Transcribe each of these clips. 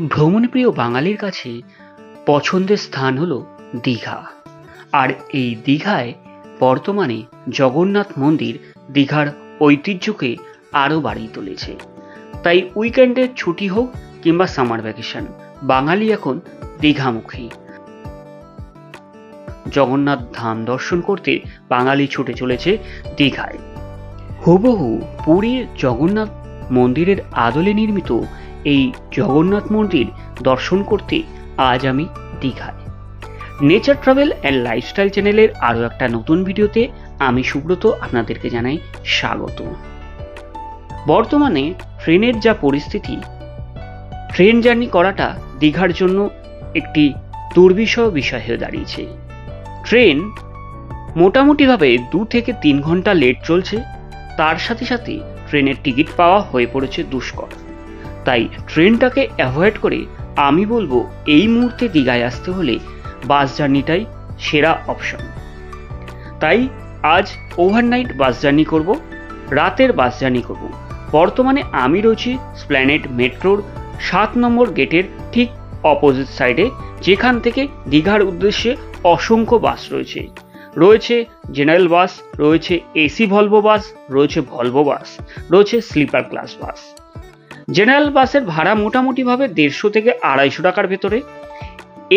ভ্রমণপ্রিয় বাঙালির কাছে পছন্দের স্থান হলো দীঘা। আর এই দীঘায় বর্তমানে জগন্নাথ মন্দির দীঘার ঐতিহ্যকে আরও বাড়িয়ে তুলেছে। তাই উইকেন্ডের ছুটি হোক কিংবা সামার ভ্যাকেশন, বাঙালি এখন দীঘামুখী। জগন্নাথ ধাম দর্শন করতে বাঙালি ছুটে চলেছে দীঘায়। হুবহু পুরীর জগন্নাথ মন্দিরের আদলে নির্মিত এই জগন্নাথ মন্দির দর্শন করতে আজ আমি দীঘায়। নেচার ট্রাভেল অ্যান্ড লাইফস্টাইল চ্যানেলের আরও একটা নতুন ভিডিওতে আমি সুব্রত আপনাদেরকে জানাই স্বাগত। বর্তমানে ট্রেনের যা পরিস্থিতি, ট্রেন জার্নি করাটা দীঘার জন্য একটি দুর্বিষহ বিষয় হয়ে দাঁড়িয়েছে। ট্রেন মোটামুটিভাবে 2 থেকে 3 ঘন্টা লেট চলছে, তার সাথে সাথে ট্রেনের টিকিট পাওয়া হয়ে পড়েছে দুষ্কর। তাই ট্রেনটাকে অ্যাভয়েড করে আমি বলবো এই মুহূর্তে দীঘায় আসতে হলে বাস জার্নিটাই সেরা অপশন। তাই আজ ওভারনাইট বাস জার্নি করব, রাতের বাস জার্নি করব। বর্তমানে আমি রয়েছি স্প্ল্যানেড মেট্রোর 7 নম্বর গেটের ঠিক অপোজিট সাইডে, যেখান থেকে দীঘার উদ্দেশ্যে অসংখ্য বাস রয়েছে। রয়েছে জেনারেল বাস, রয়েছে এসি ভলভো বাস, রয়েছে ভলভো বাস, রয়েছে স্লিপার ক্লাস বাস। জেনারেল বাসের ভাড়া মোটামুটিভাবে 150 থেকে 250 টাকার ভেতরে।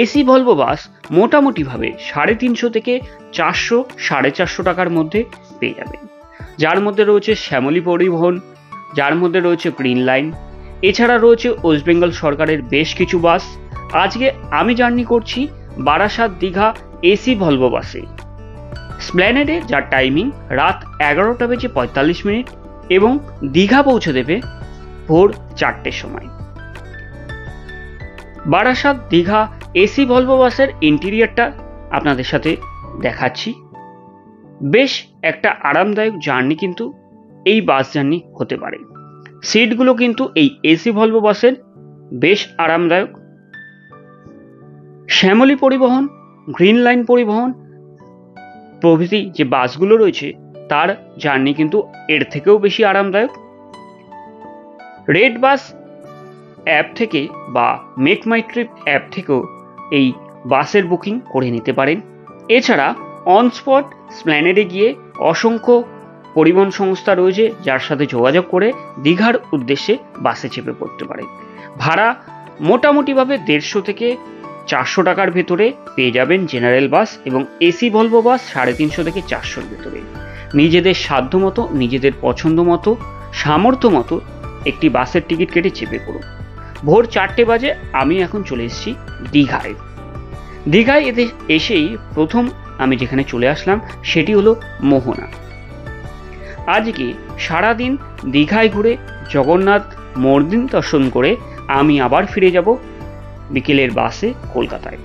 এসি ভলভো বাস মোটামুটিভাবে 350 থেকে 400, 450 টাকার মধ্যে পেয়ে যাবেন। যার মধ্যে রয়েছে শ্যামলী পরিবহন, যার মধ্যে রয়েছে গ্রিন লাইন, এছাড়া রয়েছে ওয়েস্ট বেঙ্গল সরকারের বেশ কিছু বাস। আজকে আমি জার্নি করছি বারাসাত দীঘা এসি ভলভো বাসে। স্প্ল্যানেডে যার টাইমিং রাত 11:45 এবং দীঘা পৌঁছে দেবে ভোর 4টের সময়। বারাসাত দীঘা এসি ভলভো বাসের ইন্টেরিয়রটা আপনাদের সাথে দেখাচ্ছি। বেশ একটা আরামদায়ক জার্নি কিন্তু এই বাস জার্নি হতে পারে। সিটগুলো কিন্তু এই এসি ভলভো বাসের বেশ আরামদায়ক। শ্যামলী পরিবহন, গ্রিন লাইন পরিবহন প্রভৃতি যে বাসগুলো রয়েছে তার জার্নি কিন্তু এর থেকেও বেশি আরামদায়ক। রেড বাস অ্যাপ থেকে বা মেক মাই ট্রিপ অ্যাপ থেকেও এই বাসের বুকিং করে নিতে পারেন। এছাড়া অন স্পট স্প্ল্যানেডে গিয়ে অসংখ্য পরিবহন সংস্থা রয়েছে, যার সাথে যোগাযোগ করে দীঘার উদ্দেশ্যে বাসে চেপে পড়তে পারেন। ভাড়া মোটামুটিভাবে 150 থেকে 400 টাকার ভেতরে পেয়ে যাবেন জেনারেল বাস, এবং এসি ভলভো বাস 350 থেকে 400-র ভেতরে। নিজেদের সাধ্য মতো, নিজেদের পছন্দ মতো, সামর্থ্য মতো একটি বাসের টিকিট কেটে চেপে পড়ুন। ভোর 4টে বাজে আমি এখন চলে এসেছি দীঘায়। দীঘায় এসেই প্রথম আমি যেখানে চলে আসলাম সেটি হলো মোহনা। আজকে সারাদিন দীঘায় ঘুরে জগন্নাথ মন্দির দর্শন করে আমি আবার ফিরে যাব বিকেলের বাসে কলকাতায়।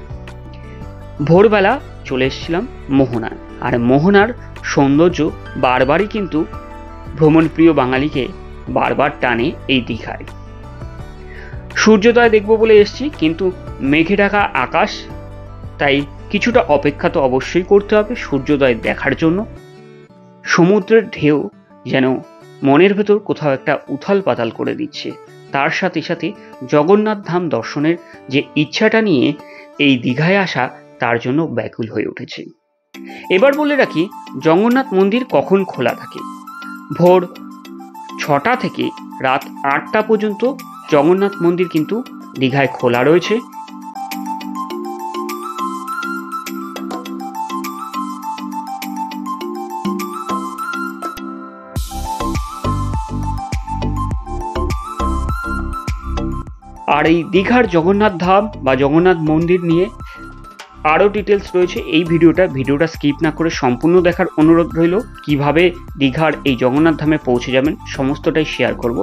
ভোরবেলা চলে এসেছিলাম মোহনায়। আর মোহনার সৌন্দর্য বারবারই কিন্তু ভ্রমণপ্রিয় বাঙালিকে বারবার টানে এই দীঘায়। সূর্যোদয় দেখব বলে এসেছি, কিন্তু মেঘে ঢাকা আকাশ, তাই কিছুটা অপেক্ষা তো অবশ্যই করতে হবে সূর্যোদয় দেখার জন্য। সমুদ্রের ঢেউ যেন মনের ভেতর কোথাও একটা উথাল পাতাল করে দিচ্ছে। তার সাথে সাথে জগন্নাথ ধাম দর্শনের যে ইচ্ছাটা নিয়ে এই দীঘায় আসা, তার জন্য ব্যাকুল হয়ে উঠেছে। এবার বলে রাখি জগন্নাথ মন্দির কখন খোলা থাকে। ভোর 6টা থেকে রাত 8টা পর্যন্ত জগন্নাথ মন্দির কিন্তু দীঘায় খোলা রয়েছে। আর এই দীঘার জগন্নাথ ধাম বা জগন্নাথ মন্দির নিয়ে আরও ডিটেলস রয়েছে এই ভিডিওটা স্কিপ না করে সম্পূর্ণ দেখার অনুরোধ রইল। কিভাবে দীঘার এই জগন্নাথ ধামে পৌঁছে যাবেন সমস্তটাই শেয়ার করব।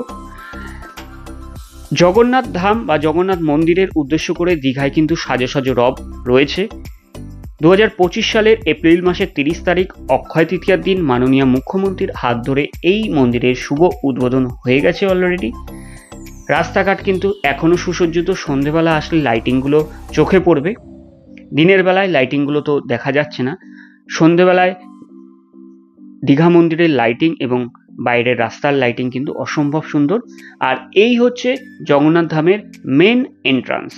জগন্নাথ ধাম বা জগন্নাথ মন্দিরের উদ্দেশ্য করে দীঘায় কিন্তু সাজো সাজো রব রয়েছে। 2025 সালের এপ্রিল মাসের 30 তারিখ অক্ষয় তৃতীয়ার দিন মাননীয় মুখ্যমন্ত্রীর হাত ধরে এই মন্দিরের শুভ উদ্বোধন হয়ে গেছে অলরেডি। রাস্তাঘাট কিন্তু এখনও সুসজ্জিত। সন্ধেবেলা আসলে লাইটিংগুলো চোখে পড়বে। দিনের বেলায় লাইটিংগুলো তো দেখা যাচ্ছে না। সন্ধেবেলায় দীঘা মন্দিরের লাইটিং এবং বাইরের রাস্তার লাইটিং কিন্তু অসম্ভব সুন্দর। আর এই হচ্ছে জগন্নাথ ধামের মেন এন্ট্রান্স।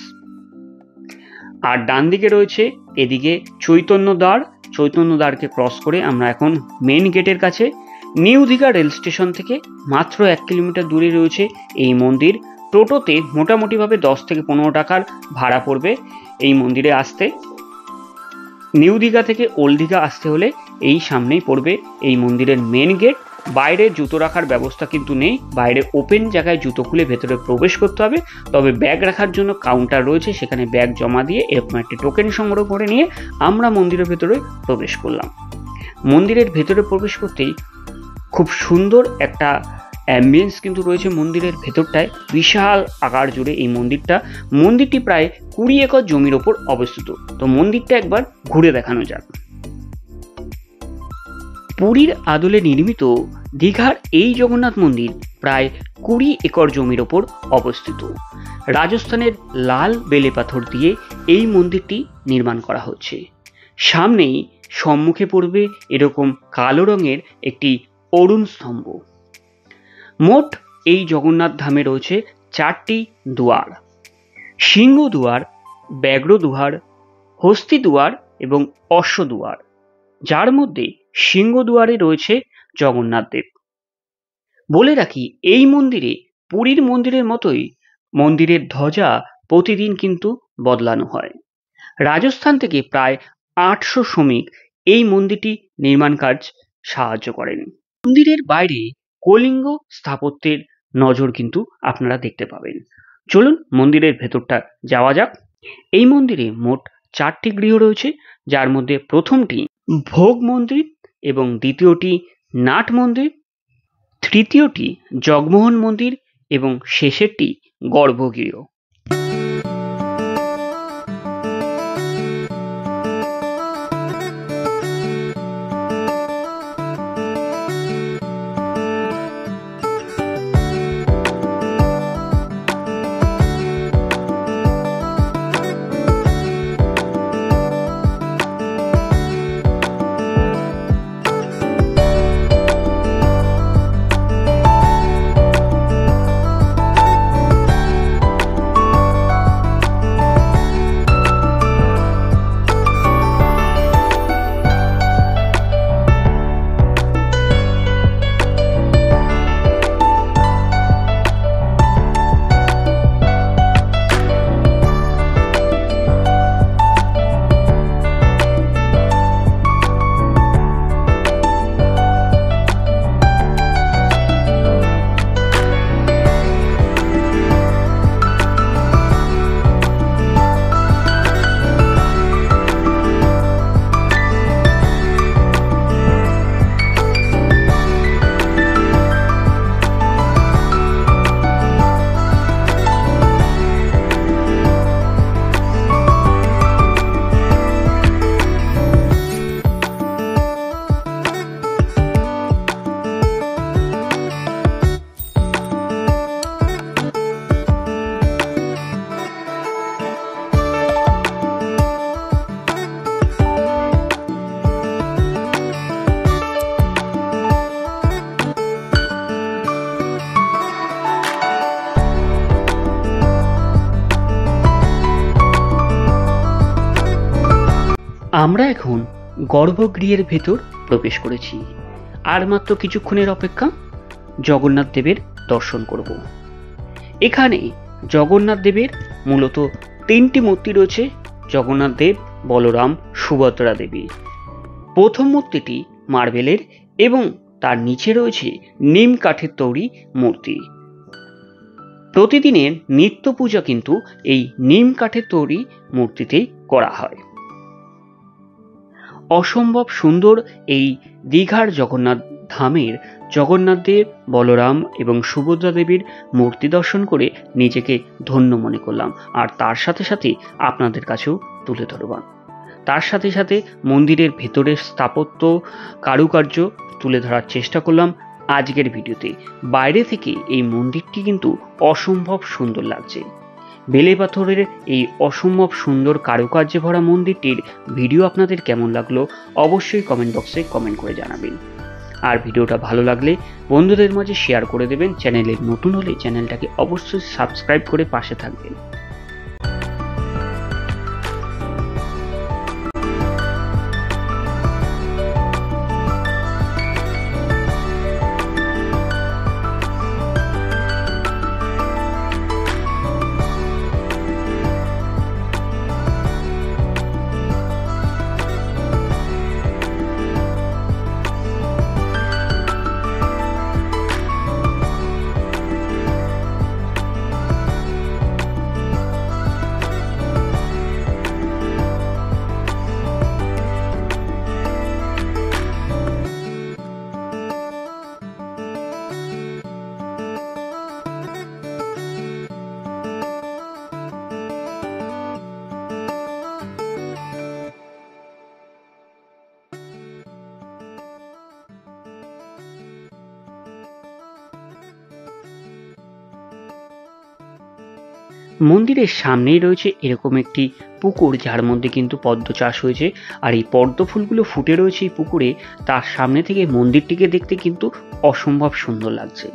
আর ডান দিকে রয়েছে এদিকে চৈতন্য দ্বারকে ক্রস করে আমরা এখন মেন গেটের কাছে। নিউ দীঘা রেল স্টেশন থেকে মাত্র 1 কিলোমিটার দূরে রয়েছে এই মন্দির। টোটোতে মোটামুটিভাবে 10 থেকে 15 টাকার ভাড়া পড়বে এই মন্দিরে আসতে। নিউ দীঘা থেকে ওল্ড দীঘা আসতে হলে এই সামনেই পড়বে এই মন্দিরের মেন গেট। বাইরে জুতো রাখার ব্যবস্থা কিন্তু নেই, বাইরে ওপেন জায়গায় জুতো খুলে ভেতরে প্রবেশ করতে হবে। তবে ব্যাগ রাখার জন্য কাউন্টার রয়েছে, সেখানে ব্যাগ জমা দিয়ে এরকম একটি টোকেন সংগ্রহ করে নিয়ে আমরা মন্দিরের ভেতরে প্রবেশ করলাম। মন্দিরের ভেতরে প্রবেশ করতেই খুব সুন্দর একটা অ্যাম্বিয়েন্স কিন্তু রয়েছে মন্দিরের ভেতরটায়। বিশাল আকার জুড়ে এই মন্দিরটি প্রায় 20 একর জমির ওপর অবস্থিত। তো মন্দিরটা একবার ঘুরে দেখানো যাক। পুরীর আদলে নির্মিত দীঘার এই জগন্নাথ মন্দির প্রায় 20 একর জমির ওপর অবস্থিত। রাজস্থানের লাল বেলে পাথর দিয়ে এই মন্দিরটি নির্মাণ করা হচ্ছে। সামনেই সম্মুখে পড়বে এরকম কালো রঙের একটি অরুণ স্তম্ভ। মোট এই জগন্নাথ ধামে রয়েছে 4টি দুয়ার: সিংহ দুয়ার, ব্যাঘ্র দুয়ার, হস্তি দুয়ার এবং অশ্ব দুয়ার, যার মধ্যে সিংহ দুয়ারে রয়েছে জগন্নাথ দেব। বলে রাখি, এই মন্দিরে পুরীর মন্দিরের মতোই মন্দিরের ধ্বজা প্রতিদিন কিন্তু বদলানো হয়। রাজস্থান থেকে প্রায় 800 শ্রমিক এই মন্দিরটি নির্মাণ কাজ সাহায্য করেন। মন্দিরের বাইরে কলিঙ্গ স্থাপত্যের নজর কিন্তু আপনারা দেখতে পাবেন। চলুন মন্দিরের ভেতরটা যাওয়া যাক। এই মন্দিরে মোট 4টি গৃহ রয়েছে, যার মধ্যে প্রথমটি ভোগ মন্দির এবং দ্বিতীয়টি নাট মন্দির, তৃতীয়টি জগমোহন মন্দির এবং শেষেরটি গর্ভগৃহ। আমরা এখন গর্ভগৃহের ভেতর প্রবেশ করেছি। আর মাত্র কিছুক্ষণের অপেক্ষা, জগন্নাথ দেবের দর্শন করব। এখানে জগন্নাথ দেবের মূলত 3টি মূর্তি রয়েছে: জগন্নাথ দেব, বলরাম, সুভদ্রা দেবী। প্রথম মূর্তিটি মার্বেলের এবং তার নিচে রয়েছে নিম কাঠের তৈরি মূর্তি। প্রতিদিনের নিত্য পূজা কিন্তু এই নিম কাঠের তৈরি মূর্তিতেই করা হয়। অসম্ভব সুন্দর এই দীঘার জগন্নাথ ধামের জগন্নাথ দেব, বলরাম এবং সুভদ্রা দেবীর মূর্তি দর্শন করে নিজেকে ধন্য মনে করলাম, আর তার সাথে সাথে আপনাদের কাছেও তুলে ধরলাম। তার সাথে সাথে মন্দিরের ভেতরের স্থাপত্য কারুকার্য তুলে ধরার চেষ্টা করলাম আজকের ভিডিওতে। বাইরে থেকে এই মন্দিরটি কিন্তু অসম্ভব সুন্দর লাগছে। বেলে পাথরের এই অসম্ভব সুন্দর কারুকার্যে ভরা মন্দিরটির ভিডিও আপনাদের কেমন লাগলো অবশ্যই কমেন্ট বক্সে কমেন্ট করে জানাবেন। আর ভিডিওটা ভালো লাগলে বন্ধুদের মাঝে শেয়ার করে দেবেন। চ্যানেলে নতুন হলে চ্যানেলটাকে অবশ্যই সাবস্ক্রাইব করে পাশে থাকবেন। মন্দিরের সামনেই রয়েছে এরকম একটি পুকুর, যার মধ্যে কিন্তু পদ্ম চাষ হয়েছে। আর এই পদ্ম ফুলগুলো ফুটে রয়েছে এই পুকুরে। তার সামনে থেকে মন্দিরটিকে দেখতে কিন্তু অসম্ভব সুন্দর লাগছে।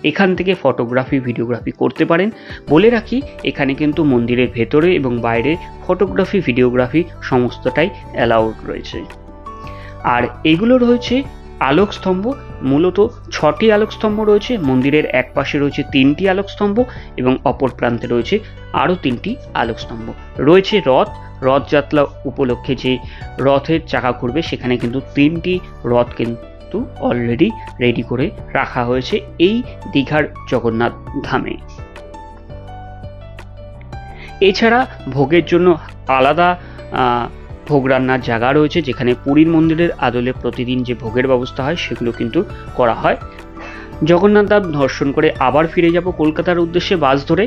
এখান থেকে ফটোগ্রাফি ভিডিওগ্রাফি করতে পারেন। বলে রাখি, এখানে কিন্তু মন্দিরের ভেতরে এবং বাইরে ফটোগ্রাফি ভিডিওগ্রাফি সমস্তটাই অ্যালাউড রয়েছে। আর এগুলো রয়েছে আলোকস্তম্ভ, মূলত 6টি আলোকস্তম্ভ রয়েছে। মন্দিরের এক পাশে রয়েছে 3টি আলোকস্তম্ভ এবং অপর প্রান্তে রয়েছে আরও 3টি আলোকস্তম্ভ। রয়েছে রথযাত্রা উপলক্ষে যে রথের চাকা ঘুরবে, সেখানে কিন্তু 3টি রথ কিন্তু অলরেডি রেডি করে রাখা হয়েছে এই দীঘার জগন্নাথ ধামে। এছাড়া ভোগের জন্য আলাদা ভোগ রান্নার জায়গা রয়েছে, যেখানে পুরীর মন্দিরের আদলে প্রতিদিন যে ভোগের ব্যবস্থা হয় সেগুলো কিন্তু করা হয়। জগন্নাথ ধাম দর্শন করে আবার ফিরে যাব কলকাতার উদ্দেশ্যে বাস ধরে।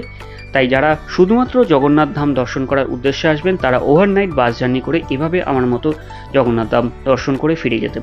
তাই যারা শুধুমাত্র জগন্নাথ ধাম দর্শন করার উদ্দেশ্যে আসবেন, তারা ওভারনাইট বাস জার্নি করে এভাবে আমার মতো জগন্নাথ ধাম দর্শন করে ফিরে যেতে